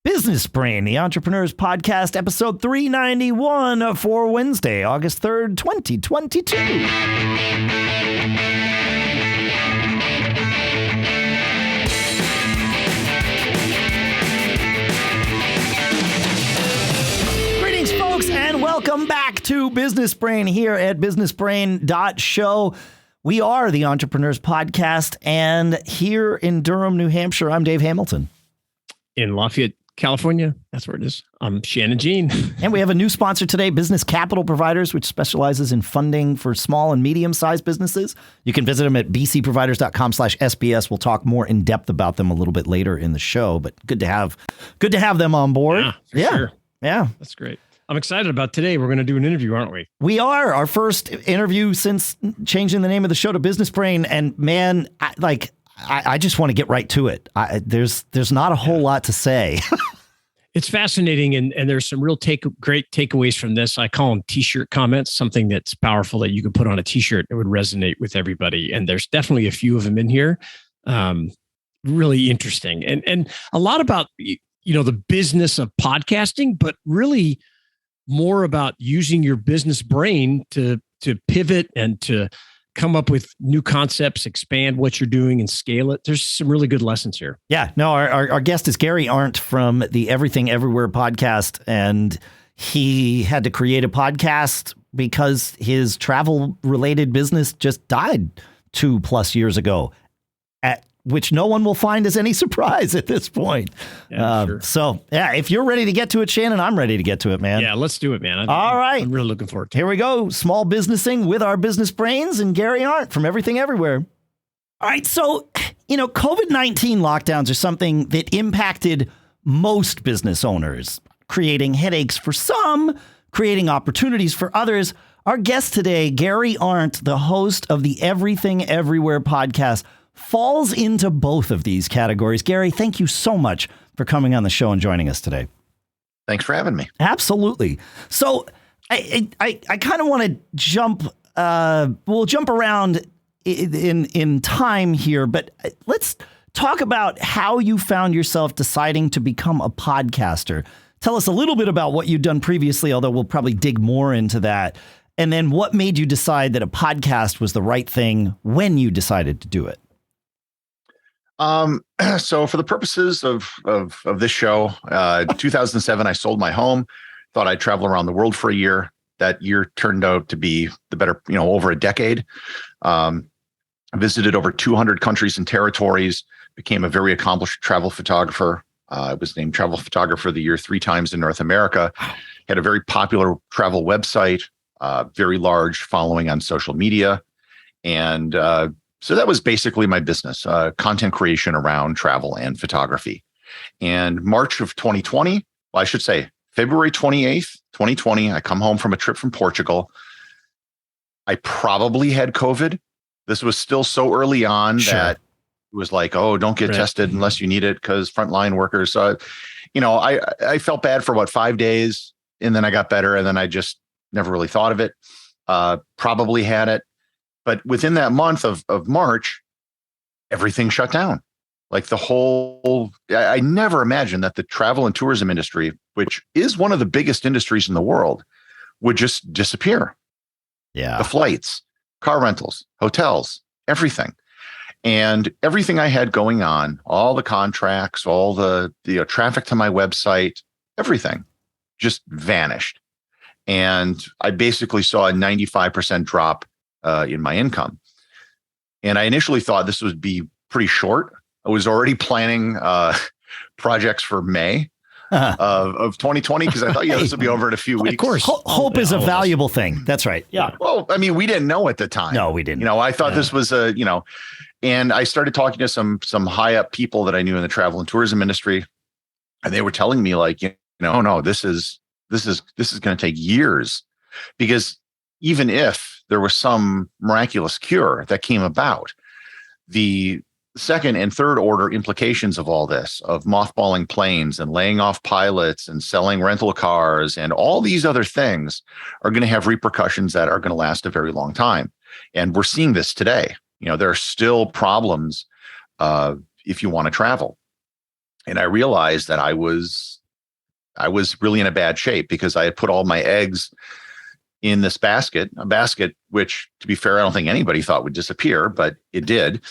Business Brain, the Entrepreneurs Podcast, episode 391 for Wednesday, August 3rd, 2022. Greetings, folks, and welcome back to Business Brain here at businessbrain.show. We are the Entrepreneurs Podcast, and here in Durham, New Hampshire, I'm Dave Hamilton. In Lafayette, California, that's where it is. I'm Shannon Jean. And we have a new sponsor today, Business Capital Providers, which specializes in funding for small and medium-sized businesses. You can visit them at bcproviders.com/SBS. We'll talk more in depth about them a little bit later in the show, but good to have them on board. Yeah, sure. Yeah. That's great. I'm excited about today. We're going to do an interview, aren't we? We are. Our first interview since changing the name of the show to Business Brain. And man, I just want to get right to it. There's not a whole lot to say. It's fascinating, and there's some real great takeaways from this. I call them T-shirt comments, something that's powerful that you could put on a T-shirt that would resonate with everybody. And there's definitely a few of them in here. Really interesting, and a lot about the business of podcasting, but really more about using your business brain to pivot and to come up with new concepts, expand what you're doing and scale it. There's some really good lessons here. Yeah, no, our guest is Gary Arndt from the Everything Everywhere podcast. And he had to create a podcast because his travel related business just died 2+ years ago, which no one will find as any surprise at this point. Yeah, sure. So, yeah, if you're ready to get to it, Shannon, I'm ready to get to it, man. Yeah, let's do it, man. All right. I'm really looking forward to it. Here we go. Small businessing with our business brains and Gary Arndt from Everything Everywhere. All right. So, COVID-19 lockdowns are something that impacted most business owners, creating headaches for some, creating opportunities for others. Our guest today, Gary Arndt, the host of the Everything Everywhere podcast, falls into both of these categories. Gary, thank you so much for coming on the show and joining us today. Thanks for having me. Absolutely. So I kind of want to jump. We'll jump around in time here, but let's talk about how you found yourself deciding to become a podcaster. Tell us a little bit about what you've done previously, although we'll probably dig more into that. And then what made you decide that a podcast was the right thing when you decided to do it? So for the purposes of this show, 2007, I sold my home, thought I'd travel around the world for a year. That year turned out to be the better, over a decade. Visited over 200 countries and territories, became a very accomplished travel photographer. I was named Travel Photographer of the Year 3 times in North America. Had a very popular travel website, very large following on social media. And, so that was basically my business, content creation around travel and photography. And March of 2020, well, I should say February 28th, 2020, I come home from a trip from Portugal. I probably had COVID. This was still so early on that it was like, oh, don't get tested unless you need it because frontline workers. So, I felt bad for about 5 days and then I got better and then I just never really thought of it. Probably had it. But within that month of March, everything shut down. Like I never imagined that the travel and tourism industry, which is one of the biggest industries in the world, would just disappear. Yeah. The flights, car rentals, hotels, everything. And everything I had going on, all the contracts, all the traffic to my website, everything just vanished. And I basically saw a 95% drop in my income. And I initially thought this would be pretty short. I was already planning projects for May of 2020 because I thought, this will be over in a few weeks. Of course. Hope is a valuable thing. That's right. Yeah. Well, I mean, we didn't know at the time. No, we didn't. I thought this was and I started talking to some high up people that I knew in the travel and tourism industry. And they were telling me no, this is going to take years because even if there was some miraculous cure that came about, the second and third order implications of all this, of mothballing planes and laying off pilots and selling rental cars and all these other things, are going to have repercussions that are going to last a very long time. And we're seeing this today. There are still problems if you want to travel. And I realized that I was really in a bad shape because I had put all my eggs in this basket, a basket which, to be fair, I don't think anybody thought would disappear, but it did.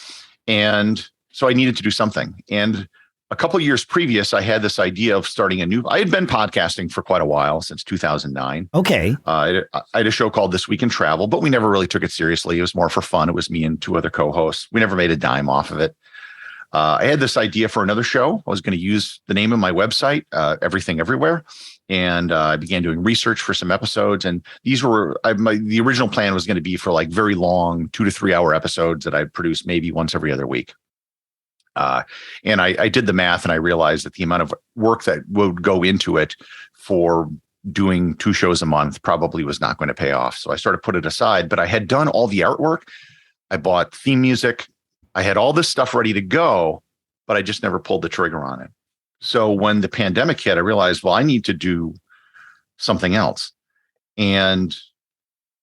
And so I needed to do something. And a couple of years previous, I had this idea of starting I had been podcasting for quite a while, since 2009. Okay. I had a show called This Week in Travel, but we never really took it seriously. It was more for fun. It was me and 2 other co-hosts. We never made a dime off of it. I had this idea for another show. I was going to use the name of my website, Everything Everywhere. And I began doing research for some episodes. And these were, the original plan was going to be for like very long 2 to 3 hour episodes that I'd produce maybe once every other week. And I did the math and I realized that the amount of work that would go into it for doing 2 shows a month probably was not going to pay off. So I sort of put it aside, but I had done all the artwork. I bought theme music. I had all this stuff ready to go, but I just never pulled the trigger on it. So when the pandemic hit, I realized, well, I need to do something else. And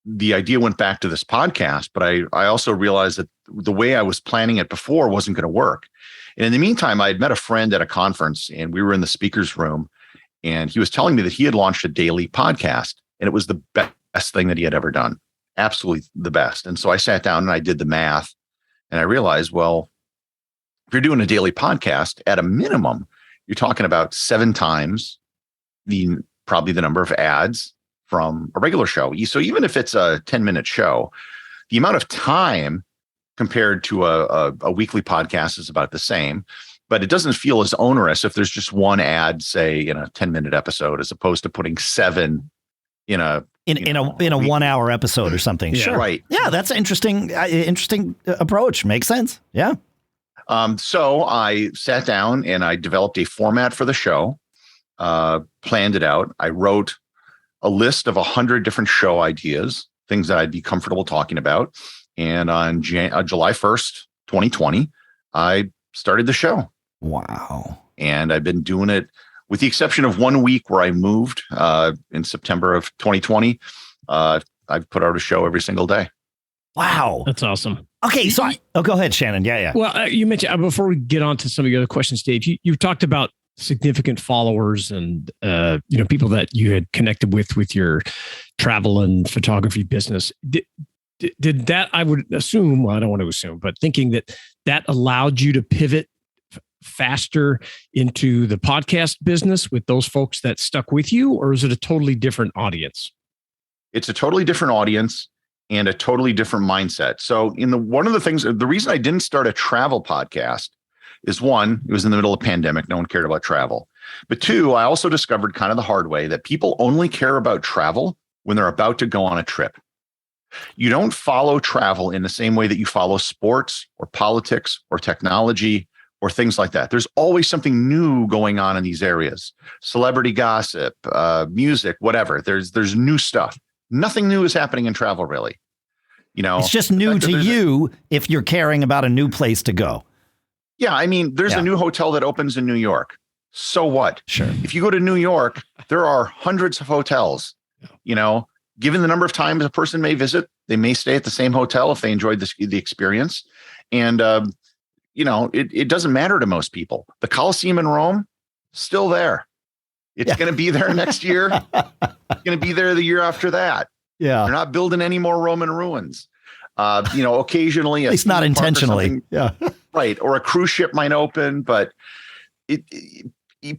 the idea went back to this podcast, but I also realized that the way I was planning it before wasn't going to work. And in the meantime, I had met a friend at a conference and we were in the speaker's room and he was telling me that he had launched a daily podcast and it was the best thing that he had ever done. Absolutely the best. And so I sat down and I did the math and I realized, well, if you're doing a daily podcast, at a minimum, you're talking about 7 times probably the number of ads from a regular show. So even if it's a 10-minute show, the amount of time compared to a weekly podcast is about the same, but it doesn't feel as onerous if there's just one ad, say, in a 10-minute episode, as opposed to putting 7 in a 1 hour episode or something. Yeah. Sure. Right. Yeah, that's an interesting approach. Makes sense. Yeah. So I sat down and I developed a format for the show, planned it out. I wrote a list of 100 different show ideas, things that I'd be comfortable talking about. And on July 1st, 2020, I started the show. Wow. And I've been doing it, with the exception of 1 week where I moved in September of 2020. I've put out a show every single day. Wow. That's awesome. Okay. So go ahead, Shannon. Yeah. Well, you mentioned, before we get on to some of the other questions, Dave, you've talked about significant followers and, people that you had connected with your travel and photography business. Did that, I would assume, well, I don't want to assume, but thinking that allowed you to pivot faster into the podcast business with those folks that stuck with you, or is it a totally different audience? It's a totally different audience and a totally different mindset. So one of the things, the reason I didn't start a travel podcast is, 1, it was in the middle of a pandemic. No one cared about travel. But 2, I also discovered kind of the hard way that people only care about travel when they're about to go on a trip. You don't follow travel in the same way that you follow sports or politics or technology or things like that. There's always something new going on in these areas. Celebrity gossip, music, whatever. There's new stuff. Nothing new is happening in travel, really. It's just new to you if you're caring about a new place to go. Yeah, I mean, there's a new hotel that opens in New York. So what? Sure. If you go to New York, there are hundreds of hotels. Given the number of times a person may visit, they may stay at the same hotel if they enjoyed the experience. And, it doesn't matter to most people. The Colosseum in Rome, still there. It's going to be there next year. It's going to be there the year after that. Yeah. They're not building any more Roman ruins. Occasionally, at least not intentionally. Yeah. Right. Or a cruise ship might open, but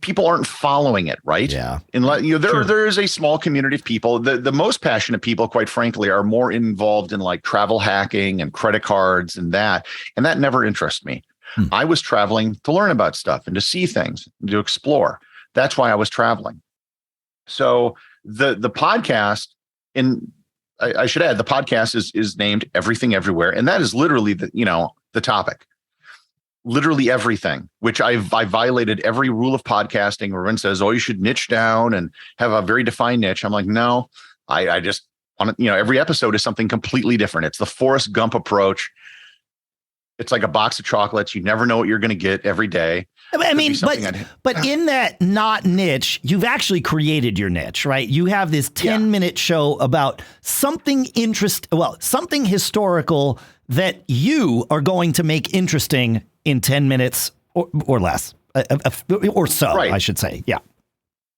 people aren't following it, right? Yeah. There is a small community of people. The most passionate people, quite frankly, are more involved in like travel hacking and credit cards and that never interests me. I was traveling to learn about stuff and to see things and to explore. That's why I was traveling. So the podcast, and I should add, the podcast is named Everything Everywhere, and that is literally the topic. Literally everything, which I violated every rule of podcasting where everyone says, you should niche down and have a very defined niche. I'm like, no, I just want to, every episode is something completely different. It's the Forrest Gump approach. It's like a box of chocolates. You never know what you're going to get every day. I mean, but in that not niche, you've actually created your niche, right? You have this 10-minute show about something something historical that you are going to make interesting in 10 minutes or less. or so, Right. I should say. Yeah.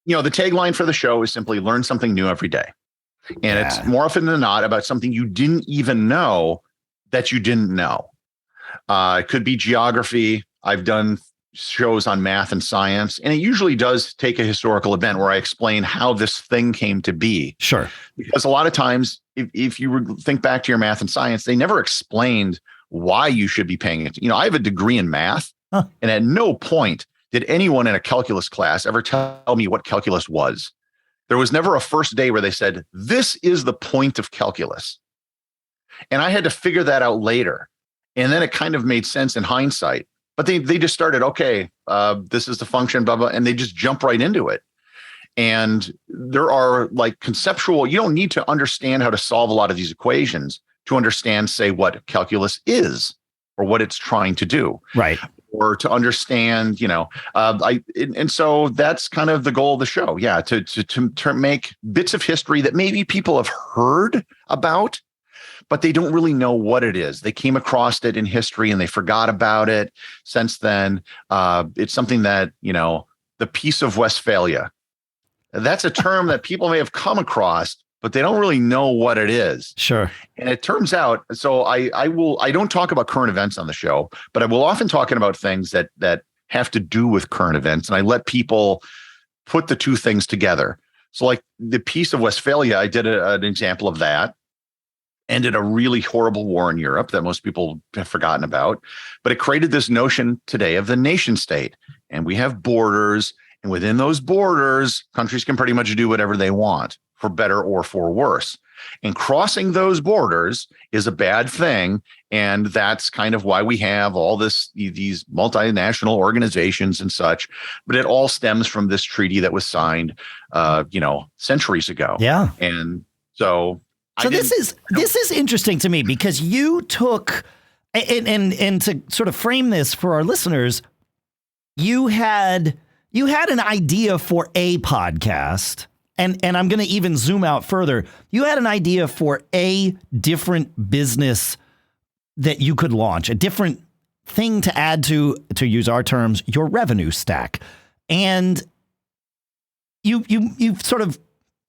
The tagline for the show is simply learn something new every day. And it's more often than not about something you didn't even know that you didn't know. It could be geography. I've done shows on math and science, and it usually does take a historical event where I explain how this thing came to be. Sure. Because a lot of times, if you think back to your math and science, they never explained why you should be paying attention. I have a degree in math, and at no point did anyone in a calculus class ever tell me what calculus was. There was never a first day where they said, this is the point of calculus. And I had to figure that out later. And then it kind of made sense in hindsight. But they just started, okay, this is the function, blah, blah, and they just jump right into it. And there are like conceptual, you don't need to understand how to solve a lot of these equations to understand, say, what calculus is or what it's trying to do. Right. Or to understand, and so that's kind of the goal of the show. Yeah. To make bits of history that maybe people have heard about, but they don't really know what it is. They came across it in history and they forgot about it since then. It's something that, the Peace of Westphalia, that's a term that people may have come across, but they don't really know what it is. Sure. And it turns out, so I don't talk about current events on the show, but I will often talk about things that have to do with current events. And I let people put the two things together. So like the Peace of Westphalia, I did an example of that. Ended a really horrible war in Europe that most people have forgotten about, but it created this notion today of the nation state. And we have borders, and within those borders, countries can pretty much do whatever they want, for better or for worse. And crossing those borders is a bad thing. And that's kind of why we have all these multinational organizations and such. But it all stems from this treaty that was signed, centuries ago. Yeah. And so this is interesting to me because you took and to sort of frame this for our listeners, you had an idea for a podcast. And I'm going to even zoom out further. You had an idea for a different business that you could launch, a different thing to add to use our terms, your revenue stack. And you sort of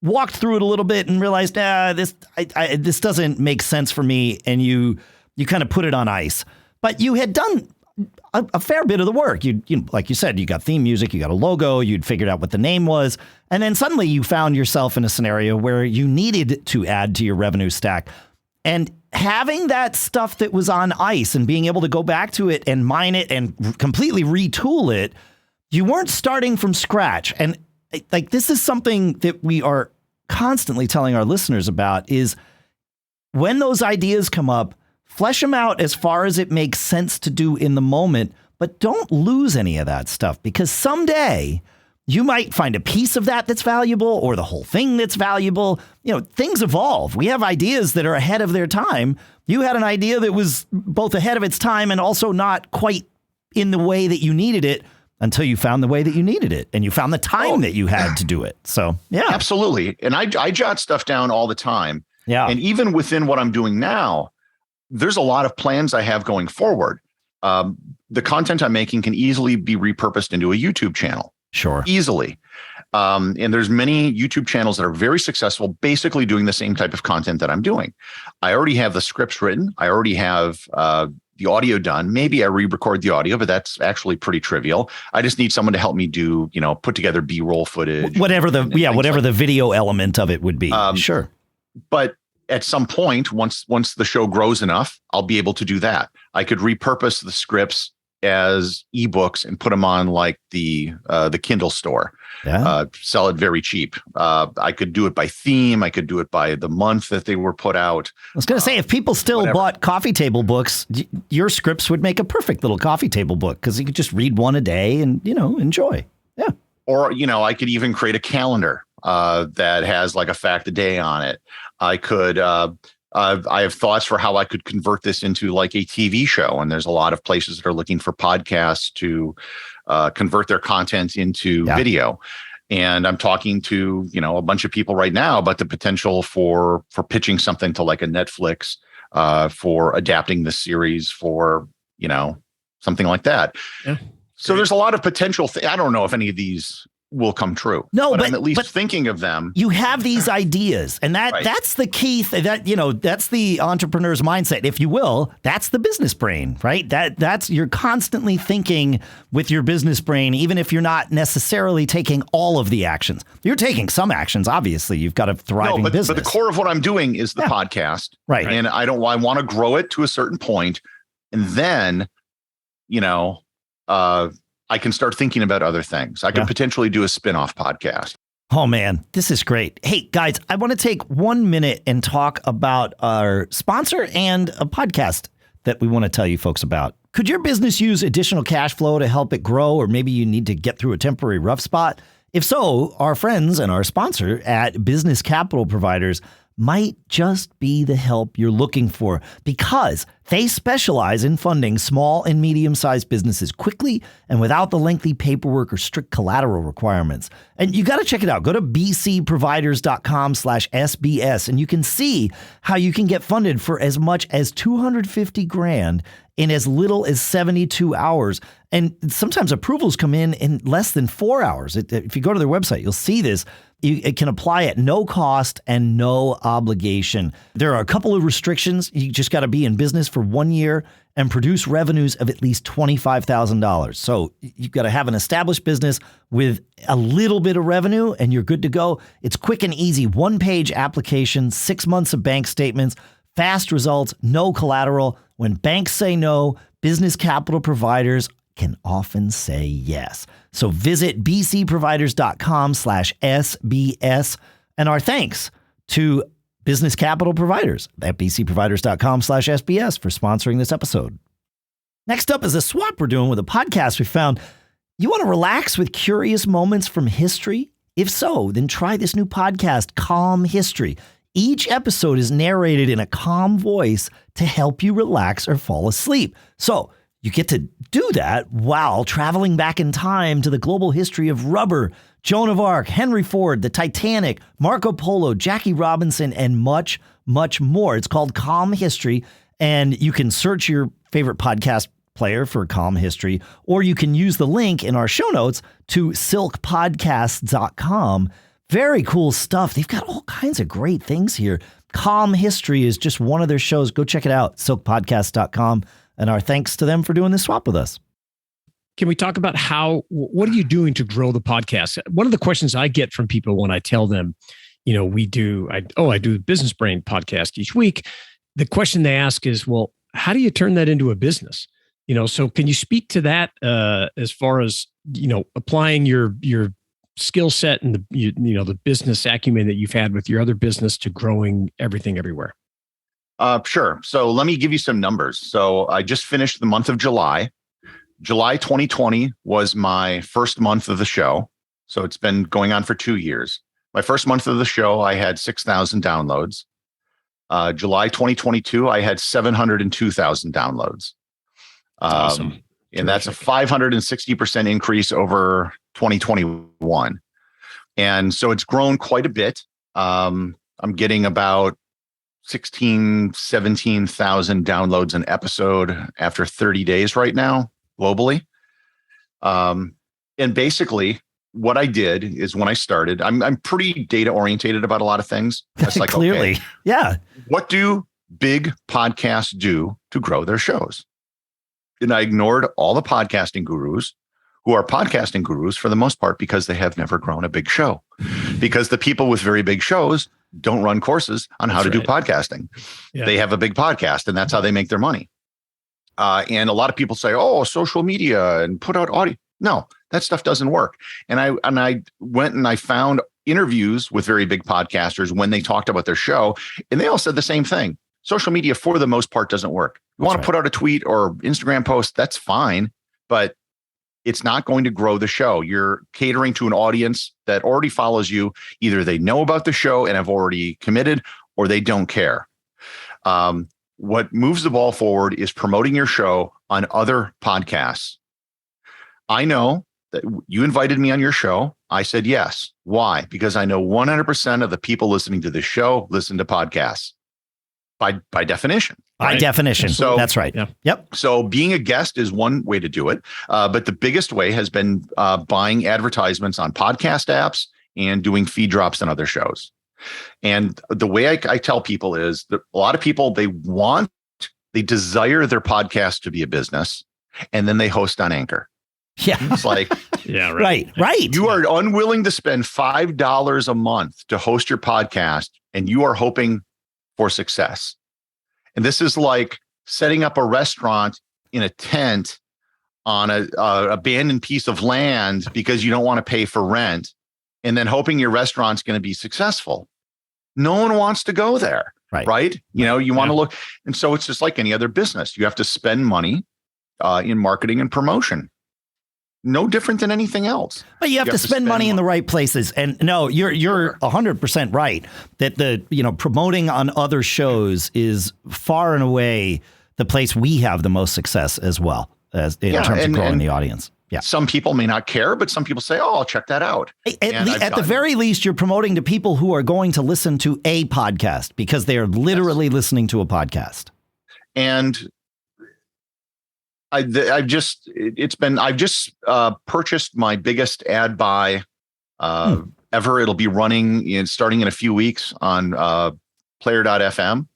walked through it a little bit and realized, this doesn't make sense for me. And you kind of put it on ice. But you had done a fair bit of the work. You like you said, you got theme music, you got a logo, you'd figured out what the name was. And then suddenly you found yourself in a scenario where you needed to add to your revenue stack. And having that stuff that was on ice and being able to go back to it and mine it and completely retool it, you weren't starting from scratch. And like, this is something that we are constantly telling our listeners about is when those ideas come up, flesh them out as far as it makes sense to do in the moment, but don't lose any of that stuff because someday you might find a piece of that that's valuable or the whole thing that's valuable. Things evolve. We have ideas that are ahead of their time. You had an idea that was both ahead of its time and also not quite in the way that you needed it until you found the way that you needed it and you found the time that you had to do it. So, yeah. Absolutely. And I jot stuff down all the time. Yeah. And even within what I'm doing now, there's a lot of plans I have going forward. The content I'm making can easily be repurposed into a YouTube channel. Sure. Easily. And there's many YouTube channels that are very successful, basically doing the same type of content that I'm doing. I already have the scripts written. I already have the audio done. Maybe I re-record the audio, but that's actually pretty trivial. I just need someone to help me do, put together B-roll footage. Whatever the video element of it would be. Sure. But at some point, once the show grows enough, I'll be able to do that. I could repurpose the scripts as ebooks and put them on like the Kindle store. Yeah. Sell it very cheap. I could do it by theme. I could do it by the month that they were put out. I was going to say, if people still bought coffee table books, your scripts would make a perfect little coffee table book because you could just read one a day and enjoy. Yeah. Or I could even create a calendar that has like a fact a day on it. I could. I have thoughts for how I could convert this into like a TV show. And there's a lot of places that are looking for podcasts to convert their content into video. And I'm talking to, a bunch of people right now about the potential for pitching something to like a Netflix, for adapting the series for, something like that. Yeah. So there's a lot of potential. I don't know if any of these will come true. No, but I'm at least thinking of them. You have these ideas, and that's the key. That's the entrepreneur's mindset, if you will. That's the business brain, right? That's you're constantly thinking with your business brain, even if you're not necessarily taking all of the actions. You're taking some actions. Obviously, you've got a thriving business. But the core of what I'm doing is the podcast, right? And I want to grow it to a certain point, and then, I can start thinking about other things. I could potentially do a spin-off podcast. Oh, man, this is great. Hey, guys, I want to take 1 minute and talk about our sponsor and a podcast that we want to tell you folks about. Could your business use additional cash flow to help it grow, or maybe you need to get through a temporary rough spot? If so, our friends and our sponsor at Business Capital Providers might just be the help you're looking for, because they specialize in funding small and medium-sized businesses quickly and without the lengthy paperwork or strict collateral requirements. And you got to check it out. Go to bcproviders.com/SBS and you can see how you can get funded for as much as $250,000 in as little as 72 hours. And sometimes approvals come in less than 4 hours. If you go to their website, you'll see this. It can apply at no cost and no obligation. There are a couple of restrictions. You just got to be in business for 1 year and produce revenues of at least $25,000. So you've got to have an established business with a little bit of revenue and you're good to go. It's quick and easy. 1-page application, 6 months of bank statements, fast results, no collateral. When banks say no, Business Capital Providers can often say yes. So visit bcproviders.com/SBS. And our thanks to Business Capital Providers at bcproviders.com/SBS for sponsoring this episode. Next up is a swap we're doing with a podcast we found. You want to relax with curious moments from history? If so, then try this new podcast, Calm History. Each episode is narrated in a calm voice to help you relax or fall asleep. So you get to do that while traveling back in time to the global history of rubber, Joan of Arc, Henry Ford, the Titanic, Marco Polo, Jackie Robinson, and much, much more. It's called Calm History, and you can search your favorite podcast player for Calm History, or you can use the link in our show notes to silkpodcasts.com. Very cool stuff. They've got all kinds of great things here. Calm History is just one of their shows. Go check it out, silkpodcast.com. And our thanks to them for doing this swap with us. Can we talk about what are you doing to grow the podcast? One of the questions I get from people when I tell them, I do the Business Brain podcast each week. The question they ask is, well, how do you turn that into a business? So can you speak to that as far as, applying your skill set and the business acumen that you've had with your other business to growing everything everywhere? Sure. So let me give you some numbers. So I just finished the month of July. July 2020 was my first month of the show. So it's been going on for 2 years. My first month of the show, I had 6,000 downloads. July 2022, I had 702,000 downloads. Awesome. And that's a 560% increase over 2021. And so it's grown quite a bit. I'm getting about 17,000 downloads an episode after 30 days right now, globally. And basically what I did is when I started, I'm pretty data orientated about a lot of things. That's like, clearly. Okay, yeah. what do big podcasts do to grow their shows? And I ignored all the podcasting gurus who are podcasting gurus for the most part because they have never grown a big show. Because the people with very big shows don't run courses on how to do podcasting. Yeah. They have a big podcast and that's how they make their money. And a lot of people say, social media and put out audio. No, that stuff doesn't work. And I went and I found interviews with very big podcasters when they talked about their show, and they all said the same thing. Social media, for the most part, doesn't work. You want to put out a tweet or Instagram post, that's fine, but it's not going to grow the show. You're catering to an audience that already follows you. Either they know about the show and have already committed, or they don't care. What moves the ball forward is promoting your show on other podcasts. I know that you invited me on your show. I said yes. Why? Because I know 100% of the people listening to this show listen to podcasts by definition. By definition. So that's right. Yeah. Yep. So being a guest is one way to do it. But the biggest way has been buying advertisements on podcast apps and doing feed drops on other shows. And the way I tell people is that a lot of people, they desire their podcast to be a business, and then they host on Anchor. Yeah. It's like, Yeah. Right. you are unwilling to spend $5 a month to host your podcast, and you are hoping for success. And this is like setting up a restaurant in a tent on a abandoned piece of land because you don't want to pay for rent, and then hoping your restaurant's going to be successful. No one wants to go there, right? You want to look. And so it's just like any other business. You have to spend money in marketing and promotion. No different than anything else. But you have to spend money in the right places. And no, you're 100% right that promoting on other shows is far and away the place we have the most success as well as in terms of growing the audience. Yeah. Some people may not care, but some people say, "Oh, I'll check that out." At the very least, you're promoting to people who are going to listen to a podcast because they are literally listening to a podcast. And I've just purchased my biggest ad buy ever. It'll be running starting in a few weeks on player.fm.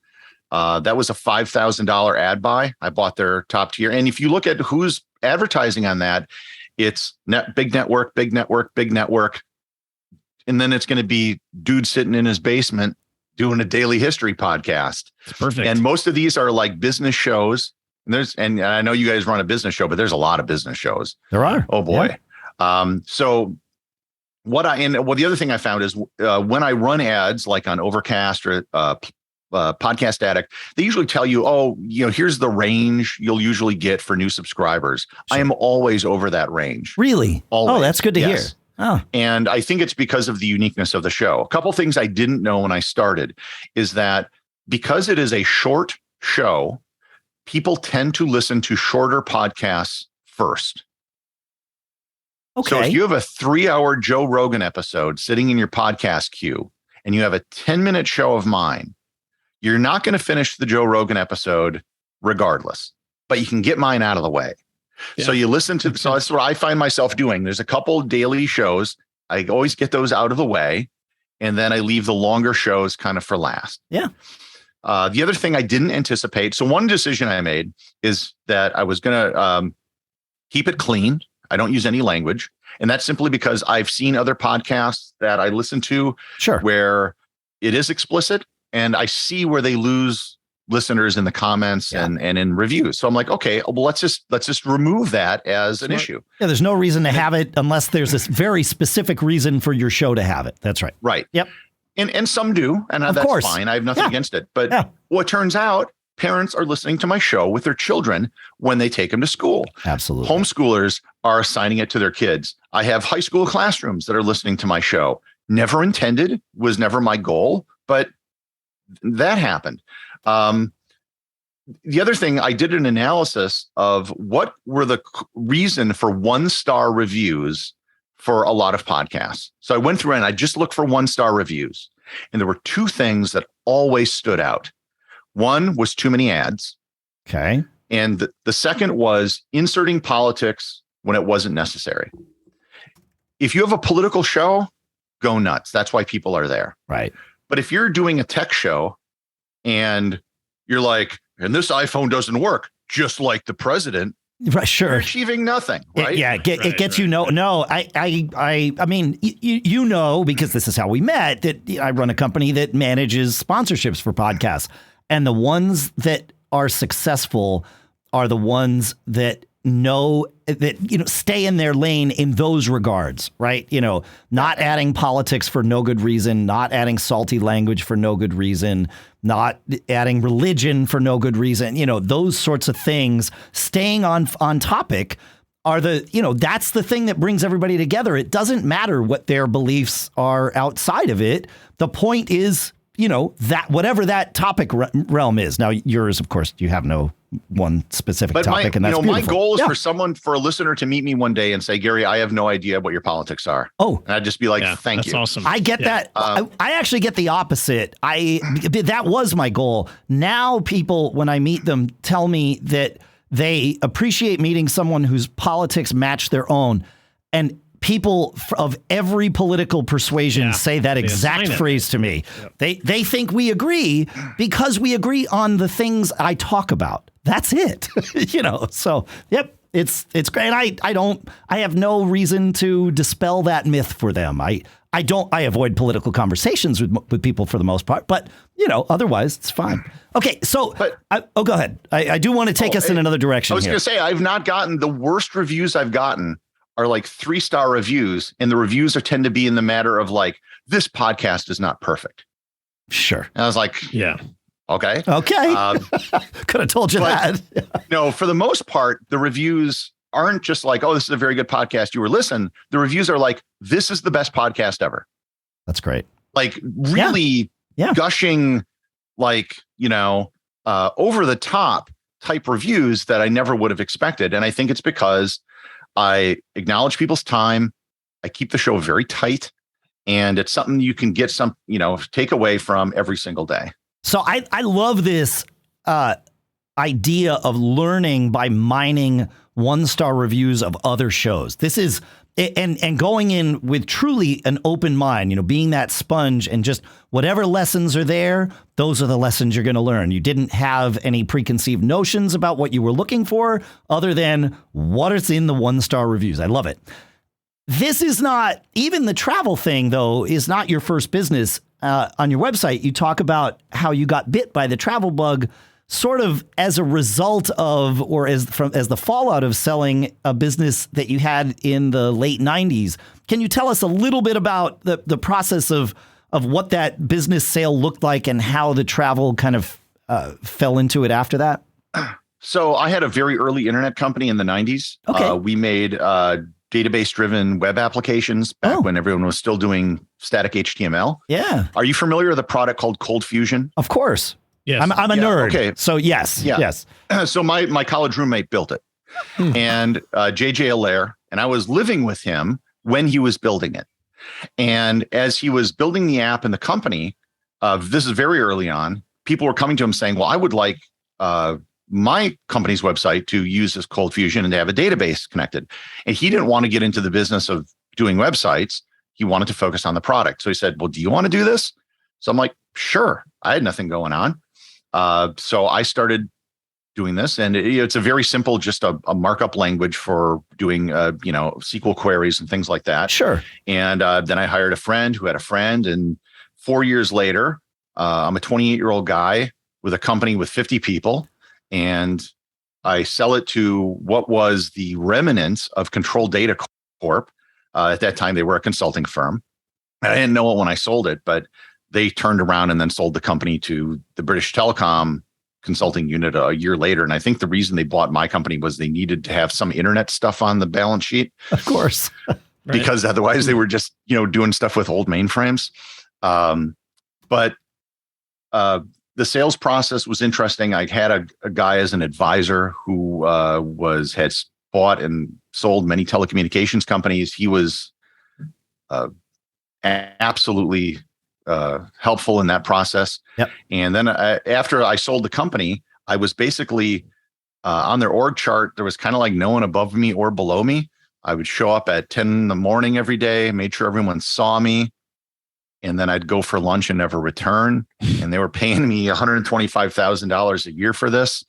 That was a $5,000 ad buy. I bought their top tier. And if you look at who's advertising on that, it's big network. And then it's going to be dude sitting in his basement doing a daily history podcast. It's perfect. And most of these are like business shows. And I know you guys run a business show, but there's a lot of business shows. There are. Oh boy. Yeah. So the other thing I found is when I run ads like on Overcast or Podcast Addict, they usually tell you, here's the range you'll usually get for new subscribers. Sure. I am always over that range. Really? Always. Oh, that's good to hear. Oh. And I think it's because of the uniqueness of the show. A couple things I didn't know when I started is that because it is a short show, people tend to listen to shorter podcasts first. Okay. So if you have a 3-hour Joe Rogan episode sitting in your podcast queue and you have a 10-minute show of mine, you're not going to finish the Joe Rogan episode regardless, but you can get mine out of the way. Yeah. So you listen to, so that's what I find myself doing. There's a couple daily shows. I always get those out of the way. And then I leave the longer shows kind of for last. Yeah. The other thing I didn't anticipate. So one decision I made is that I was going to keep it clean. I don't use any language. And that's simply because I've seen other podcasts that I listen to where it is explicit. And I see where they lose listeners in the comments and in reviews. So I'm like, okay, well, let's just remove that as an issue. Yeah, there's no reason to have it unless there's this very specific reason for your show to have it. That's right. Right. Yep. And some do, and that's fine. I have nothing against it. But what turns out, parents are listening to my show with their children when they take them to school. Absolutely. Homeschoolers are assigning it to their kids. I have high school classrooms that are listening to my show. Never intended, was never my goal, but that happened. The other thing, I did an analysis of what were the reason for 1-star reviews for a lot of podcasts. So I went through and I just looked for 1-star reviews. And there were two things that always stood out. One was too many ads. Okay. And the second was inserting politics when it wasn't necessary. If you have a political show, go nuts. That's why people are there. Right. But if you're doing a tech show and you're like, and this iPhone doesn't work, just like the president, right, sure, you're achieving nothing, right? It gets you no. I mean, you know, because this is how we met, that I run a company that manages sponsorships for podcasts, and the ones that are successful are the ones that know that, stay in their lane in those regards, right? Not adding politics for no good reason, not adding salty language for no good reason, not adding religion for no good reason, those sorts of things, staying on topic are that's the thing that brings everybody together. It doesn't matter what their beliefs are outside of it. The point is, that whatever that topic realm is. Now, yours, of course, you have no one specific But topic, and that's my beautiful. goal is for a listener to meet me one day and say, Gary, I have no idea what your politics are. Oh, and I'd just be like, thank that's you. Awesome. I get that. I actually get the opposite. That was my goal. Now people, when I meet them, tell me that they appreciate meeting someone whose politics match their own. And people of every political persuasion say that exact phrase to me. Yep. They think we agree because we agree on the things I talk about. That's it. So yep, it's great. I have no reason to dispel that myth for them. I avoid political conversations with people for the most part, but otherwise it's fine. Okay. So, go ahead. I do want to take us in another direction. I was going to say, I've not gotten the worst reviews I've gotten are like 3-star reviews, and the reviews tend to be in the matter of like, this podcast is not perfect. Sure. And I was like, okay. Could have told you that. No, for the most part, the reviews aren't just like, oh, this is a very good podcast, you were listening. The reviews are like, this is the best podcast ever. That's great. Like really gushing, like, over the top type reviews that I never would have expected. And I think it's because I acknowledge people's time. I keep the show very tight, and it's something you can get take away from every single day. So I love this idea of learning by mining 1-star reviews of other shows. This is and going in with truly an open mind, being that sponge, and just whatever lessons are there, those are the lessons you're going to learn. You didn't have any preconceived notions about what you were looking for other than what is in the 1-star reviews. I love it. This is not, even the travel thing, though, is not your first business. On your website, you talk about how you got bit by the travel bug sort of as a result of, or as the fallout of selling a business that you had in the late 90s. Can you tell us a little bit about the process of what that business sale looked like and how the travel kind of fell into it after that? So I had a very early internet company in the 90s. Okay. We made database-driven web applications back when everyone was still doing static HTML. Yeah. Are you familiar with a product called Cold Fusion? Of course. Yes. I'm a nerd. Okay. So yes. Yeah. Yes. So my college roommate built it, and JJ Allaire, and I was living with him when he was building it. And as he was building the app in the company, this is very early on, people were coming to him saying, well, I would like my company's website to use this Cold Fusion and to have a database connected. And he didn't want to get into the business of doing websites. He wanted to focus on the product. So he said, well, do you want to do this? So I'm like, sure. I had nothing going on. So I started doing this, and it's a very simple, just a markup language for doing, SQL queries and things like that. Sure. And then I hired a friend who had a friend, and 4 years later, I'm a 28-year-old guy with a company with 50 people, and I sell it to what was the remnants of Control Data Corp. At that time, they were a consulting firm. I didn't know it when I sold it, but they turned around and then sold the company to the British Telecom consulting unit a year later. And I think the reason they bought my company was they needed to have some internet stuff on the balance sheet. Of course. Because otherwise they were just, doing stuff with old mainframes. But the sales process was interesting. I had a guy as an advisor who had bought and sold many telecommunications companies. He was absolutely helpful in that process. Yep. And then after I sold the company, I was basically on their org chart. There was kind of like no one above me or below me. I would show up at 10 in the morning every day, made sure everyone saw me, and then I'd go for lunch and never return. And they were paying me $125,000 a year for this,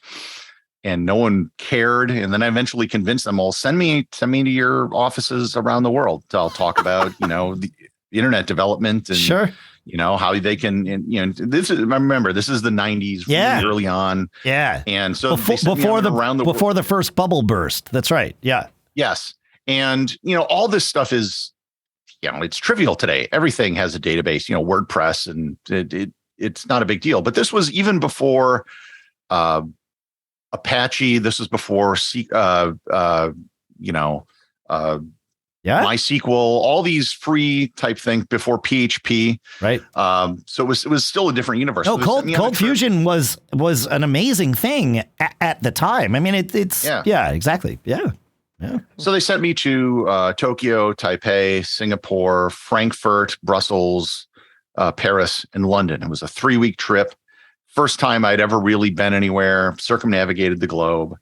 and no one cared. And then I eventually convinced them, well, send me to your offices around the world. I'll talk about, the internet development and sure. How they can, remember, this is the 90s, really early on. Yeah. And so before the first bubble burst. That's right. Yeah. Yes. And, all this stuff is, it's trivial today. Everything has a database, WordPress, and it's not a big deal. But this was even before Apache. This was before Yeah. MySQL, all these free type things before PHP. Right. So it was still a different universe. No, So Cold Fusion was an amazing thing at the time. I mean, it's exactly. Yeah. Yeah. So they sent me to Tokyo, Taipei, Singapore, Frankfurt, Brussels, Paris, and London. It was a 3-week trip. First time I'd ever really been anywhere, circumnavigated the globe.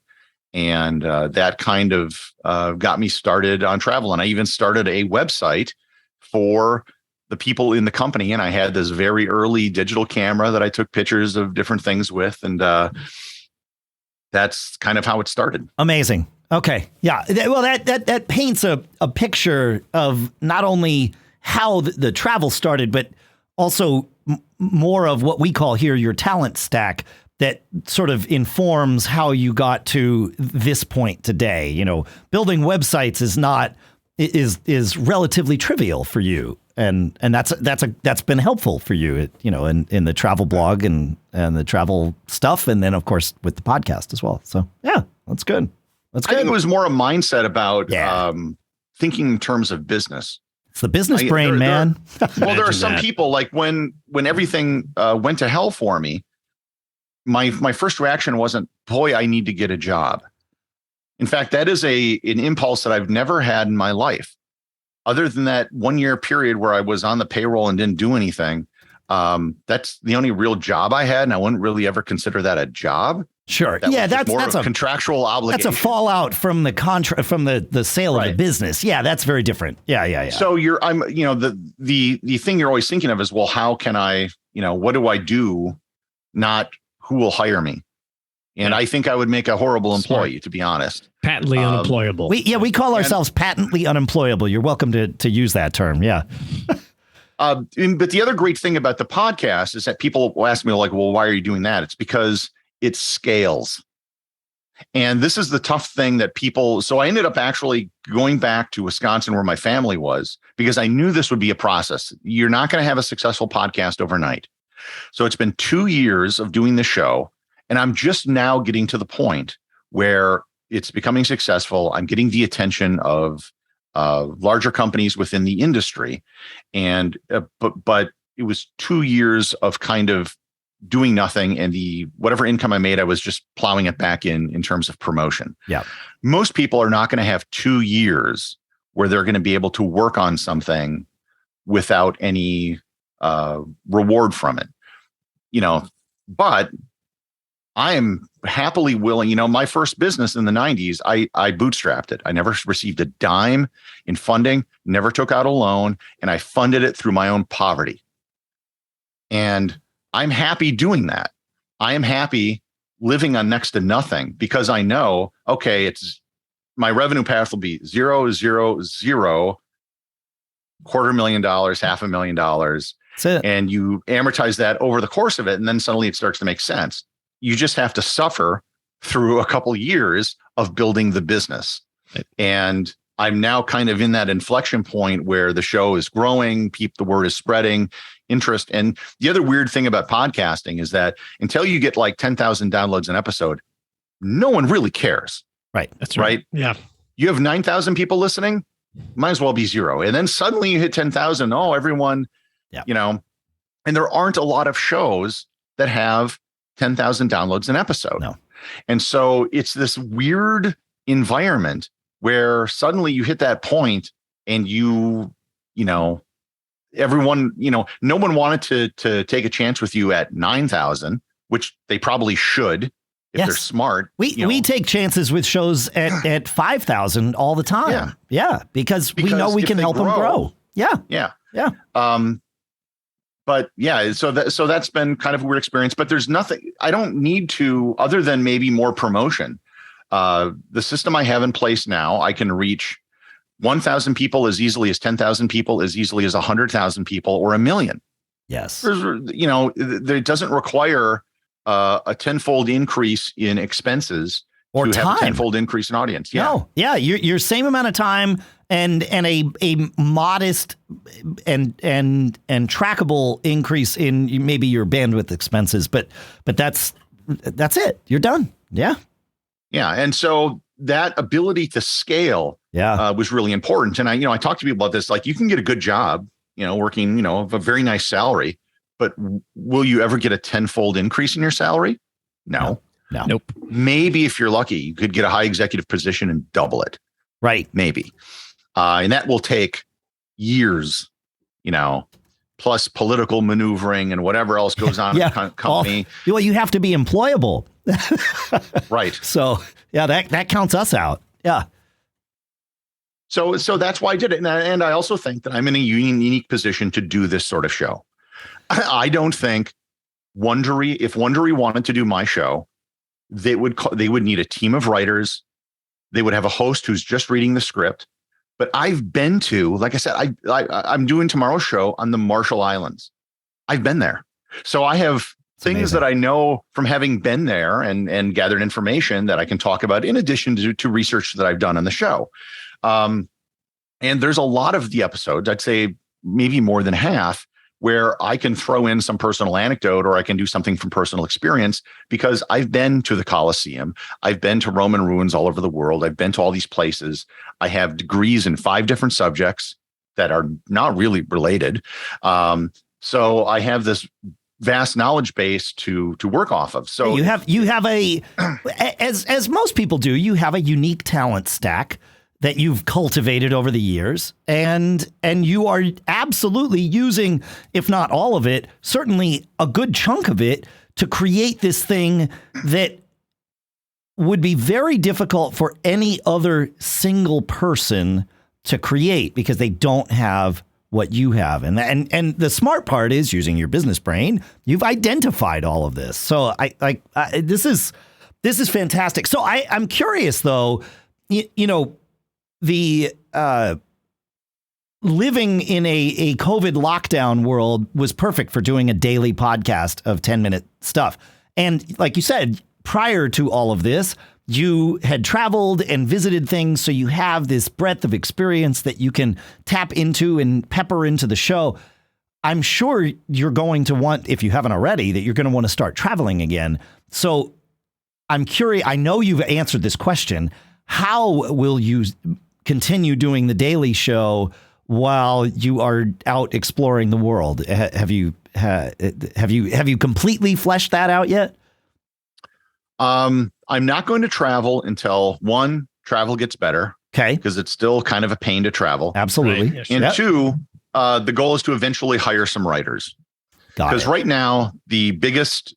And that kind of got me started on travel. And I even started a website for the people in the company. And I had this very early digital camera that I took pictures of different things with. And that's kind of how it started. Amazing. Okay. Yeah. Well, that paints a picture of not only how the travel started, but also more of what we call here your talent stack that sort of informs how you got to this point today. You know, building websites is relatively trivial for you. And that's been helpful for you, in the travel blog and the travel stuff. And then of course with the podcast as well. So yeah, that's good. That's good. I think it was more a mindset about thinking in terms of business. It's the business brain, man. Well, there are some people like when everything went to hell for me, my first reaction wasn't, boy, I need to get a job. In fact, that is an impulse that I've never had in my life. Other than that 1-year period where I was on the payroll and didn't do anything, that's the only real job I had, and I wouldn't really ever consider that a job. Sure. That's a contractual obligation. That's a fallout from the contract, from the sale of the business. Yeah, that's very different. Yeah. So the thing you're always thinking of is, well, how can I, what do I do? Not who will hire me. And I think I would make a horrible employee, to be honest. Patently unemployable. We call ourselves patently unemployable. You're welcome to use that term. Yeah. But the other great thing about the podcast is that people will ask me like, well, why are you doing that? It's because it scales. And this is the tough thing that so I ended up actually going back to Wisconsin where my family was, because I knew this would be a process. You're not going to have a successful podcast overnight. So it's been 2 years of doing the show, and I'm just now getting to the point where it's becoming successful. I'm getting the attention of larger companies within the industry. And but it was 2 years of kind of doing nothing, and whatever income I made, I was just plowing it back in terms of promotion. Yeah. Most people are not going to have 2 years where they're going to be able to work on something without any reward from it, but I am happily willing, my first business in the 90s, I bootstrapped it. I never received a dime in funding, never took out a loan, and I funded it through my own poverty. And I'm happy doing that. I am happy living on next to nothing, because I know, okay, it's my revenue path will be 0, 0, 0, $250,000, $500,000. And you amortize that over the course of it. And then suddenly it starts to make sense. You just have to suffer through a couple years of building the business. And I'm now kind of in that inflection point where the show is growing, the word is spreading, interest. And the other weird thing about podcasting is that until you get like 10,000 downloads an episode, no one really cares. Right. That's right. Yeah. You have 9,000 people listening, might as well be 0. And then suddenly you hit 10,000. Oh, everyone, and there aren't a lot of shows that have 10,000 downloads an episode. No. And so it's this weird environment where suddenly you hit that point and everyone, no one wanted to take a chance with you at 9,000, which they probably should if they're smart. We take chances with shows at 5,000 all the time. Yeah. Because we know we can help them grow. Yeah. But yeah, so that's been kind of a weird experience, but there's nothing, I don't need to, other than maybe more promotion. The system I have in place now, I can reach 1,000 people as easily as 10,000 people, as easily as 100,000 people, or 1 million. Yes. It doesn't require a tenfold increase in expenses or to time. Have a tenfold increase in audience. Yeah. No. Yeah. Your same amount of time and a modest and trackable increase in maybe your bandwidth expenses, but that's it. You're done. Yeah. Yeah. And so that ability to scale was really important. And I talk to people about this, like you can get a good job, working, a very nice salary, but will you ever get a tenfold increase in your salary? No. Nope. Maybe if you're lucky, you could get a high executive position and double it. Right. Maybe. And that will take years, plus political maneuvering and whatever else goes on in the company. Well, you have to be employable. Right. So that counts us out. Yeah. So that's why I did it. And I also think that I'm in a unique position to do this sort of show. I don't think if Wondery wanted to do my show, they would need a team of writers. They would have a host who's just reading the script. But I've been to, like I said, I'm doing tomorrow's show on the Marshall Islands. I've been there. So I have things that I know from having been there and gathered information that I can talk about in addition to research that I've done on the show. And there's a lot of the episodes, I'd say maybe more than half, where I can throw in some personal anecdote or I can do something from personal experience because I've been to the Colosseum. I've been to Roman ruins all over the world. I've been to all these places. I have degrees in 5 different subjects that are not really related. So I have this vast knowledge base to work off of. So you have as most people do, you have a unique talent stack that you've cultivated over the years, and you are absolutely using, if not all of it, certainly a good chunk of it to create this thing that would be very difficult for any other single person to create because they don't have what you have. And the smart part is using your business brain. You've identified all of this. So this is fantastic. So I'm curious though, the living in a COVID lockdown world was perfect for doing a daily podcast of 10-minute stuff. And like you said, prior to all of this, you had traveled and visited things. So you have this breadth of experience that you can tap into and pepper into the show. I'm sure you're going to want, if you haven't already, that you're going to want to start traveling again. So I'm curious. I know you've answered this question. How will you continue doing the daily show while you are out exploring the world? Have you completely fleshed that out yet? I'm not going to travel until travel gets better. Okay. Because it's still kind of a pain to travel. Absolutely. Right. And 2, the goal is to eventually hire some writers. Because right now, the biggest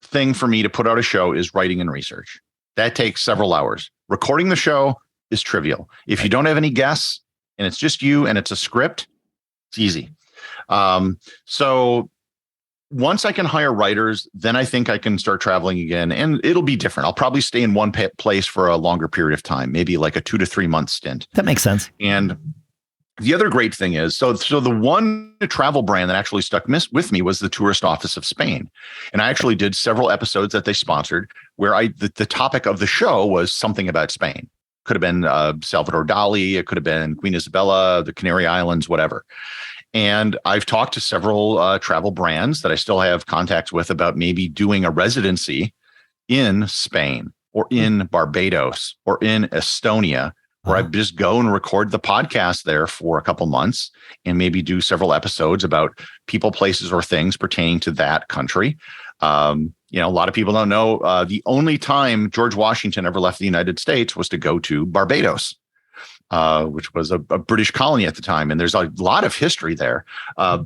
thing for me to put out a show is writing and research. That takes several hours. Recording the show is trivial. If you don't have any guests and it's just you and it's a script, it's easy. So once I can hire writers, then I think I can start traveling again, and it'll be different. I'll probably stay in one place for a longer period of time, maybe like a 2 to 3 month stint. That makes sense. And the other great thing is, so the one travel brand that actually stuck with me was the Tourist Office of Spain. And I actually did several episodes that they sponsored where the topic of the show was something about Spain. Could have been Salvador Dali. It could have been Queen Isabella, the Canary Islands, whatever. And I've talked to several travel brands that I still have contacts with about maybe doing a residency in Spain or in Barbados or in Estonia, where I just go and record the podcast there for a couple months and maybe do several episodes about people, places, or things pertaining to that country. A lot of people don't know the only time George Washington ever left the United States was to go to Barbados, which was a British colony at the time. And there's a lot of history there.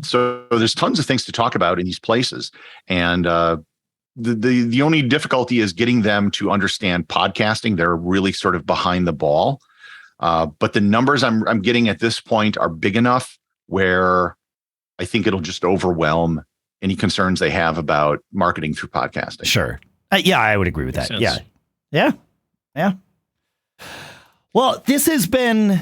So there's tons of things to talk about in these places. And the only difficulty is getting them to understand podcasting. They're really sort of behind the ball. But the numbers I'm getting at this point are big enough where I think it'll just overwhelm any concerns they have about marketing through podcasting. Sure. Yeah, I would agree with that. Makes sense. Yeah. Well, this has been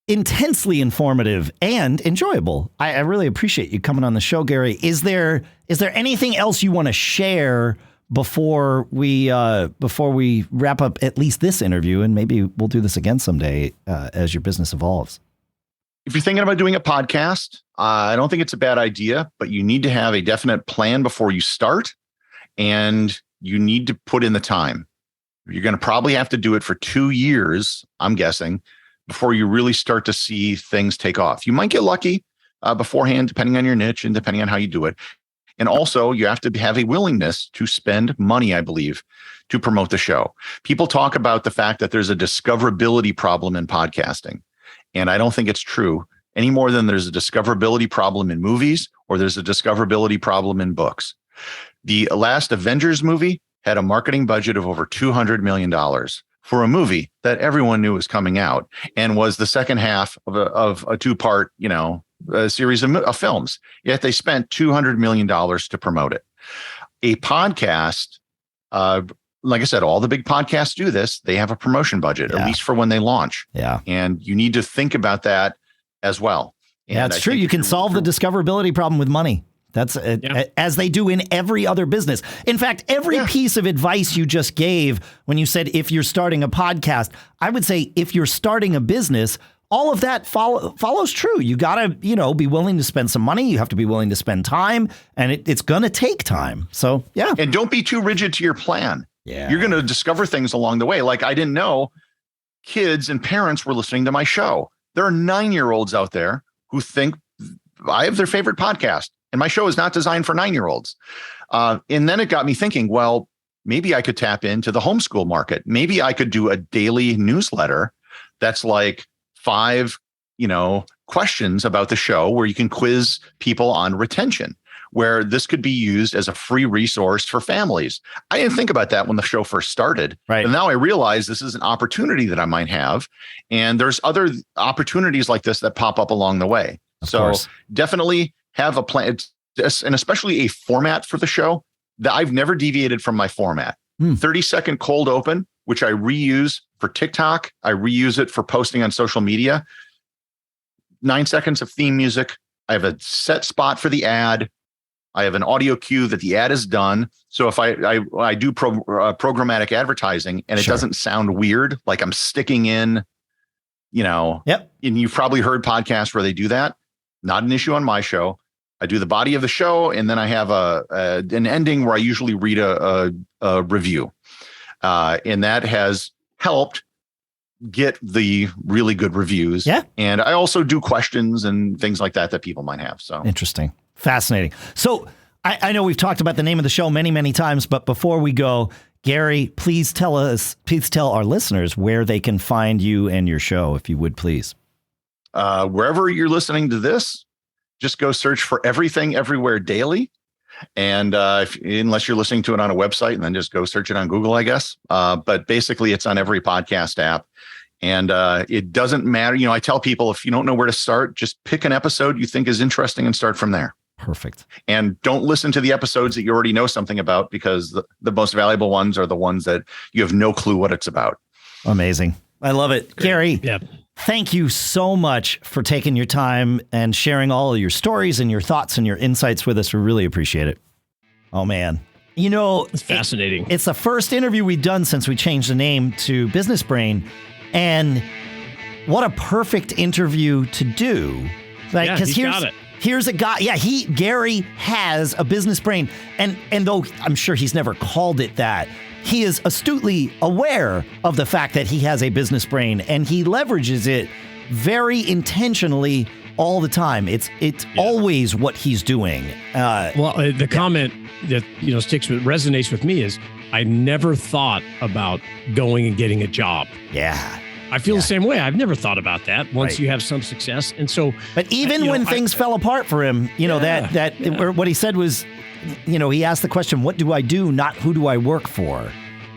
intensely informative and enjoyable. I really appreciate you coming on the show, Gary. Is there anything else you want to share before we wrap up at least this interview, and maybe we'll do this again someday as your business evolves? If you're thinking about doing a podcast, I don't think it's a bad idea, but you need to have a definite plan before you start, and you need to put in the time. You're going to probably have to do it for 2 years, I'm guessing, before you really start to see things take off. You might get lucky beforehand, depending on your niche and depending on how you do it. And also, you have to have a willingness to spend money, I believe, to promote the show. People talk about the fact that there's a discoverability problem in podcasting. And I don't think it's true any more than there's a discoverability problem in movies or there's a discoverability problem in books. The last Avengers movie had a marketing budget of over $200 million for a movie that everyone knew was coming out and was the second half of a two-part, a series of films. Yet they spent $200 million to promote it. A podcast, like I said, all the big podcasts do this. They have a promotion budget, at least for when they launch. Yeah. And you need to think about that as well. And yeah, it's true. You can solve the discoverability problem with money. That's as they do in every other business. In fact, every piece of advice you just gave when you said, if you're starting a podcast, I would say if you're starting a business, all of that follows true. You got to, be willing to spend some money. You have to be willing to spend time, and it's going to take time. So, yeah. And don't be too rigid to your plan. Yeah. You're going to discover things along the way. Like I didn't know kids and parents were listening to my show. There are 9-year-olds out there who think I have their favorite podcast. And my show is not designed for 9-year-olds. And then it got me thinking, well, maybe I could tap into the homeschool market. Maybe I could do a daily newsletter that's like 5, questions about the show where you can quiz people on retention, where this could be used as a free resource for families. I didn't think about that when the show first started. Right. And now I realize this is an opportunity that I might have. And there's other opportunities like this that pop up along the way. Of course. Definitely have a plan, and especially a format for the show that I've never deviated from my format. 30-second cold open, which I reuse for TikTok. I reuse it for posting on social media. 9 seconds of theme music. I have a set spot for the ad. I have an audio cue that the ad is done. So if I do programmatic advertising and it doesn't sound weird, like I'm sticking in, and you've probably heard podcasts where they do that. Not an issue on my show. I do the body of the show, and then I have an ending where I usually read a review, and that has helped get the really good reviews. Yeah, and I also do questions and things like that people might have. So interesting, fascinating. So I know we've talked about the name of the show many, many times, but before we go, Gary, please tell our listeners where they can find you and your show, if you would, please. Wherever you're listening to this, just go search for Everything Everywhere Daily. And unless you're listening to it on a website, and then just go search it on Google, I guess. But basically, it's on every podcast app. And it doesn't matter. I tell people, if you don't know where to start, just pick an episode you think is interesting and start from there. Perfect. And don't listen to the episodes that you already know something about, because the most valuable ones are the ones that you have no clue what it's about. Amazing. I love it. Great. Gary. Yeah. Thank you so much for taking your time and sharing all of your stories and your thoughts and your insights with us. We really appreciate it. Oh, man. It's fascinating. It's the first interview we've done since we changed the name to Business Brain. And what a perfect interview to do. Like, he's got it. Here's a guy. Yeah, Gary has a business brain. And though I'm sure he's never called it that, he is astutely aware of the fact that he has a business brain, and he leverages it very intentionally all the time. It's always what he's doing. The comment that resonates with me is, I never thought about going and getting a job. Yeah. I feel the same way. I've never thought about that once you have some success. And so, but even when things fell apart for him, what he said was, he asked the question, what do I do? Not who do I work for?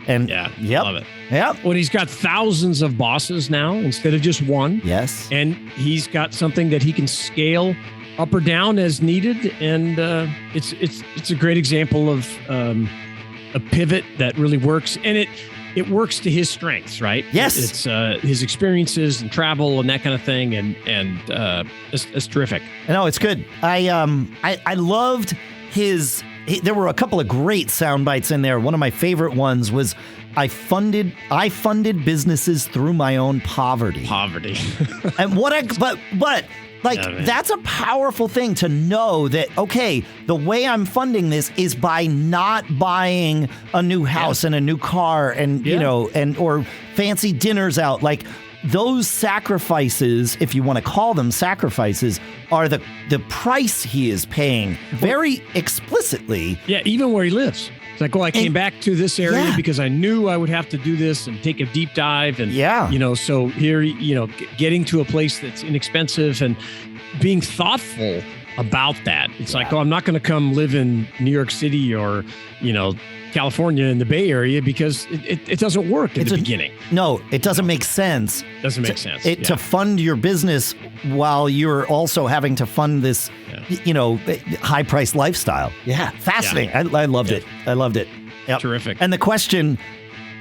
And love it. Yep. When he's got thousands of bosses now instead of just one. Yes. And he's got something that he can scale up or down as needed. And it's a great example of a pivot that really works. And it works to his strengths, right? Yes. It's his experiences and travel and that kind of thing. And it's terrific. No, it's good. I loved there were a couple of great sound bites in there. One of my favorite ones was, I funded businesses through my own poverty. Poverty. And but Like, that's a powerful thing to know that, okay, the way I'm funding this is by not buying a new house and a new car and, you know, and or fancy dinners out. Like, those sacrifices, if you want to call them sacrifices, are the price he is paying very explicitly. Yeah, even where he lives. It's like, I came back to this area because I knew I would have to do this and take a deep dive. And, you know, so here, you know, getting to a place that's inexpensive and being thoughtful about that. It's like, I'm not going to come live in New York City or, you know, California in the Bay Area because it doesn't work in the beginning. No, it doesn't make sense. Doesn't make sense. To fund your business while you're also having to fund this, you know, high-priced lifestyle. Yeah, fascinating. I loved it. I loved it. Yep. Terrific. And the question,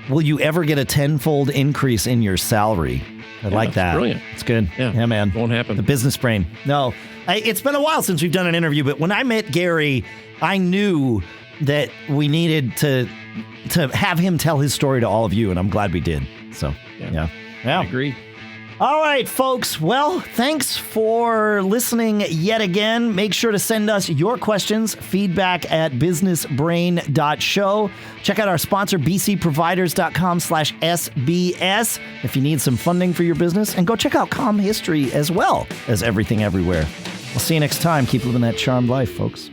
will you ever get a tenfold increase in your salary? I like that. Brilliant. It's good. Yeah, man. Won't happen. The business brain. No, it's been a while since we've done an interview, but when I met Gary, I knew that we needed to have him tell his story to all of you, and I'm glad we did. So, yeah. I agree. All right, folks. Well, thanks for listening yet again. Make sure to send us your questions, feedback at businessbrain.show. Check out our sponsor, bcproviders.com/SBS, if you need some funding for your business. And go check out Calm History as well as Everything Everywhere. We'll see you next time. Keep living that charmed life, folks.